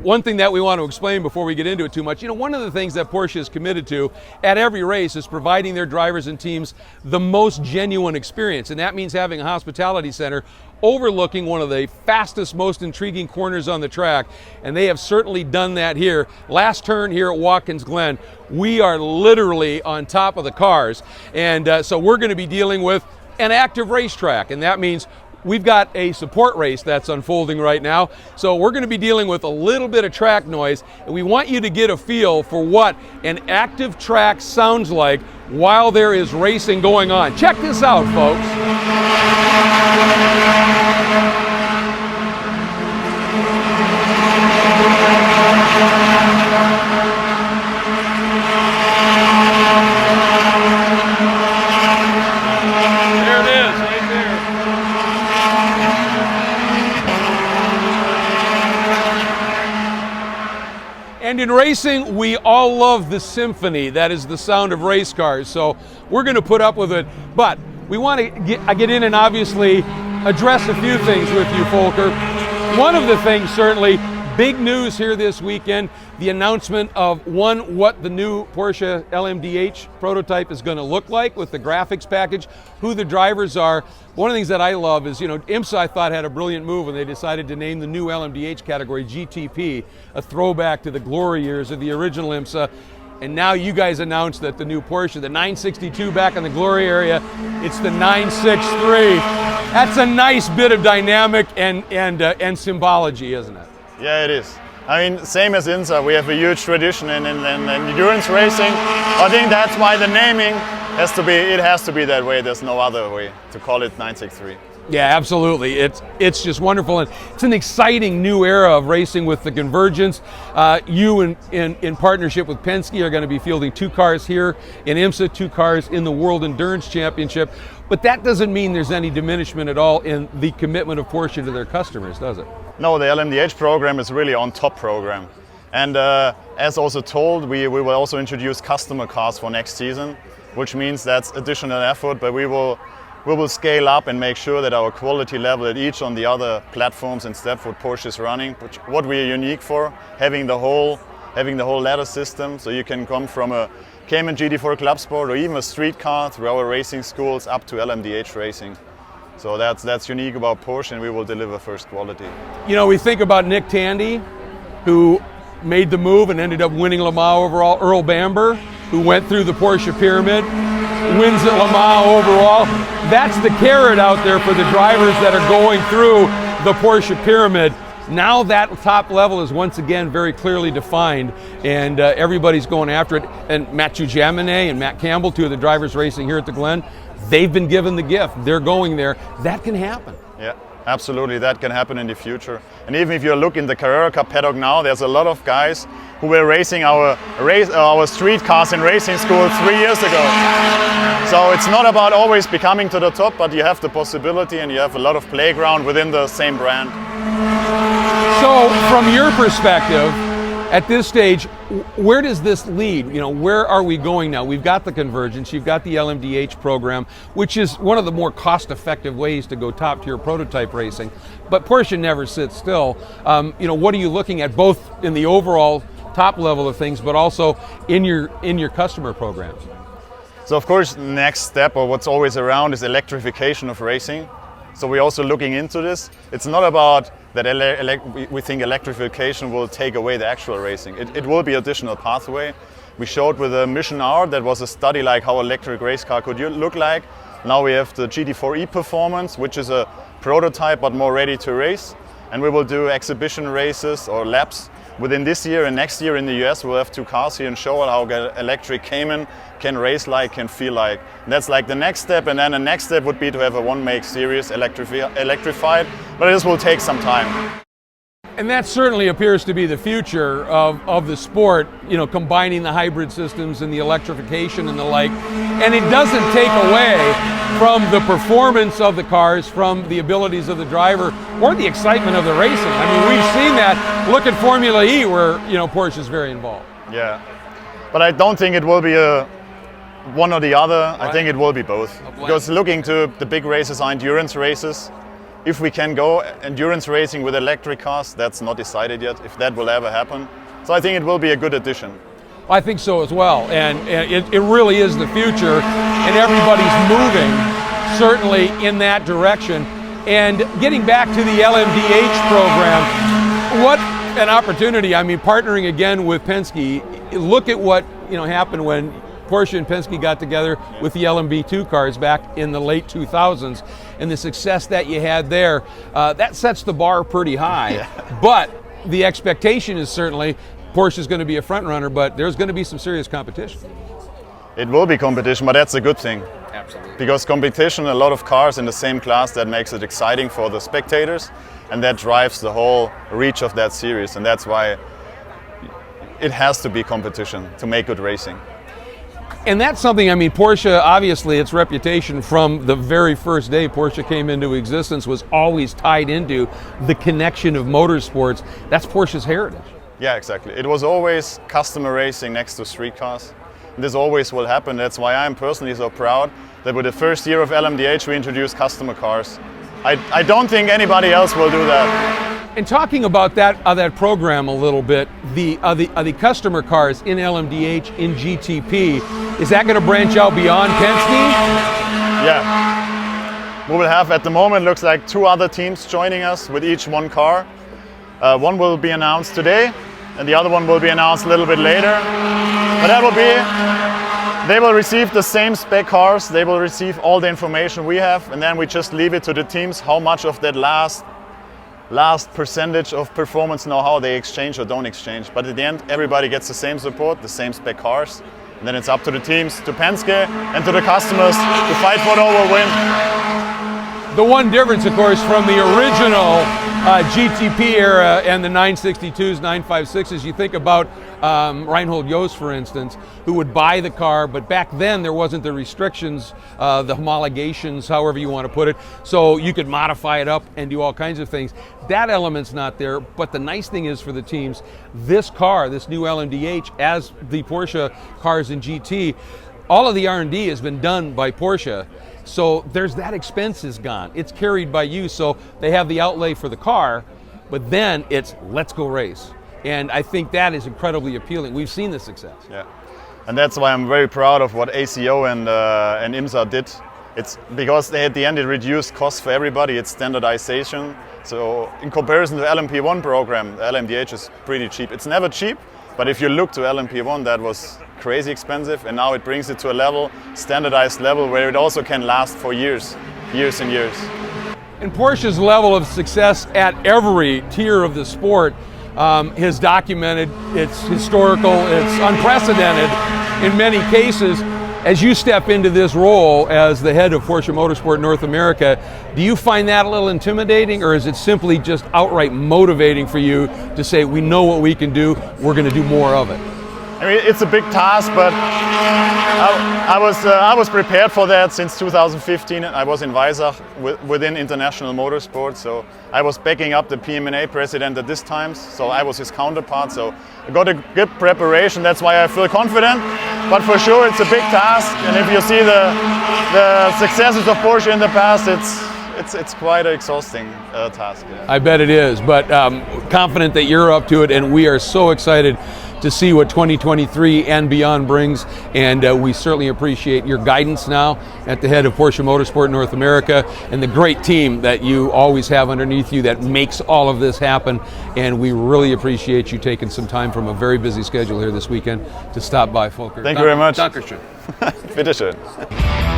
one thing that we want to explain before we get into it too much, one of the things that Porsche is committed to at every race is providing their drivers and teams the most genuine experience. And that means having a hospitality center overlooking one of the fastest, most intriguing corners on the track. And they have certainly done that here. Last turn here at Watkins Glen, we are literally on top of the cars. And so we're going to be dealing with an active racetrack. And that means we've got a support race that's unfolding right now. So we're going to be dealing with a little bit of track noise, and we want you to get a feel for what an active track sounds like while there is racing going on. Check this out, folks. And in racing, we all love the symphony that is the sound of race cars, so we're going to put up with it. But we want to get in and obviously address a few things with you, Volker. One of the things, certainly, big news here this weekend, the announcement of what the new Porsche LMDH prototype is going to look like with the graphics package, who the drivers are. One of the things that I love is, IMSA I thought had a brilliant move when they decided to name the new LMDH category GTP, a throwback to the glory years of the original IMSA. And now you guys announced that the new Porsche, the 962 back in the glory area, it's the 963. That's a nice bit of dynamic and symbology, isn't it? Yeah, it is. I mean, same as IMSA, we have a huge tradition in endurance racing. I think that's why the naming has to be that way. There's no other way to call it 963. Yeah, absolutely. It's just wonderful, and it's an exciting new era of racing with the convergence. You in partnership with Penske are going to be fielding 2 cars here in IMSA, 2 cars in the World Endurance Championship. But that doesn't mean there's any diminishment at all in the commitment of Porsche to their customers, does it? No, the LMDH program is really on top program. And as also told, we will also introduce customer cars for next season, which means that's additional effort, but we will scale up and make sure that our quality level at each on the other platforms and steps what Porsche is running, what we are unique for, having the whole ladder system, so you can come from a Cayman GT4 Club Sport or even a street car through our racing schools up to LMDH racing. So that's unique about Porsche, and we will deliver first quality. We think about Nick Tandy, who made the move and ended up winning Le Mans overall. Earl Bamber, who went through the Porsche pyramid, wins at Le Mans overall. That's the carrot out there for the drivers that are going through the Porsche pyramid. Now that top level is once again very clearly defined, and everybody's going after it. And Mathieu Jaminet and Matt Campbell, 2 of the drivers racing here at the Glen, they've been given the gift. They're going there. That can happen. Yeah, absolutely. That can happen in the future. And even if you look in the Carrera Cup paddock now, there's a lot of guys who were racing our street cars in racing school 3 years ago. So it's not about always becoming to the top, but you have the possibility and you have a lot of playground within the same brand. So from your perspective, at this stage, where does this lead? Where are we going now? We've got the convergence, you've got the LMDH program, which is one of the more cost-effective ways to go top-tier prototype racing. But Porsche never sits still. What are you looking at, both in the overall top level of things, but also in your customer programs? So of course, next step, or what's always around, is electrification of racing. So we're also looking into this. It's not about that we think electrification will take away the actual racing. It will be additional pathway. We showed with a Mission R, that was a study like how electric race car could look like. Now we have the GT4E Performance, which is a prototype but more ready to race. And we will do exhibition races or laps within this year, and next year in the US we'll have 2 cars here and show how electric Cayman can race like, can feel like. And that's like the next step, and then the next step would be to have a one-make series electrified, but this will take some time. And that certainly appears to be the future of the sport, combining the hybrid systems and the electrification and the like. And it doesn't take away from the performance of the cars, from the abilities of the driver, or the excitement of the racing. I mean, we've seen that. Look at Formula E, where Porsche is very involved. Yeah, but I don't think it will be one or the other. Right. I think it will be both. Because looking to the big races are endurance races. if we can go endurance racing with electric cars, that's not decided yet, if that will ever happen. So I think it will be a good addition. I think so as well, and it really is the future, and everybody's moving certainly in that direction. And getting back to the LMDH program, what an opportunity. I mean, partnering again with Penske. Look at what happened when Porsche and Penske got together with the LMB2 cars back in the late 2000s, and the success that you had there, that sets the bar pretty high. Yeah. But the expectation is certainly Porsche is going to be a front runner, but there's going to be some serious competition. It will be competition, but that's a good thing. Absolutely. Because competition, a lot of cars in the same class, that makes it exciting for the spectators, and that drives the whole reach of that series, and that's why it has to be competition to make good racing. And that's something, I mean, Porsche, obviously, its reputation from the very first day Porsche came into existence was always tied into the connection of motorsports. That's Porsche's heritage. Yeah, exactly. It was always customer racing next to street cars. This always will happen. That's why I'm personally so proud that with the first year of LMDH we introduced customer cars. I don't think anybody else will do that. And talking about that program a little bit, the customer cars in LMDH, in GTP, is that going to branch out beyond Penske? Yeah. We will have, at the moment, looks like 2 other teams joining us with each one car. One will be announced today, and the other one will be announced a little bit later. But that will be, they will receive the same spec cars, they will receive all the information we have, and then we just leave it to the teams how much of that last percentage of performance know-how they exchange or don't exchange. But at the end, everybody gets the same support, the same spec cars, and then it's up to the teams, to Penske and to the customers to fight for the overall win. The one difference, of course, from the original GTP era and the 962s, 956s, you think about Reinhold Jost, for instance, who would buy the car, but back then there wasn't the restrictions, the homologations, however you want to put it, so you could modify it up and do all kinds of things. That element's not there, but the nice thing is for the teams, this car, this new LMDH, as the Porsche cars in GT, all of the R&D has been done by Porsche. So there's that expense is gone. It's carried by you, so they have the outlay for the car, but then it's let's go race. And I think that is incredibly appealing. We've seen the success. Yeah, and that's why I'm very proud of what ACO and IMSA did. It's because at the end it reduced costs for everybody. It's standardization. So in comparison to the LMP1 program, the LMDH is pretty cheap. It's never cheap, but if you look to LMP1, that was crazy expensive, and now it brings it to a level, standardized level, where it also can last for years and years. And Porsche's level of success at every tier of the sport is documented, it's historical, it's unprecedented in many cases. As you step into this role as the head of Porsche Motorsport North America, do you find that a little intimidating, or is it simply just outright motivating for you to say, we know what we can do, we're going to do more of it? I mean, it's a big task, but I was prepared for that since 2015. I was in Weissach within International Motorsports, so I was backing up the PMNA president at this time, so I was his counterpart, so I got a good preparation. That's why I feel confident, but for sure it's a big task, and if you see the successes of Porsche in the past, it's quite an exhausting task. Yeah. I bet it is, but confident that you're up to it, and we are so excited to see what 2023 and beyond brings, and we certainly appreciate your guidance now at the head of Porsche Motorsport North America and the great team that you always have underneath you that makes all of this happen, and we really appreciate you taking some time from a very busy schedule here this weekend to stop by, Volker. Thank you very much. Dankeschön. Bitteschön.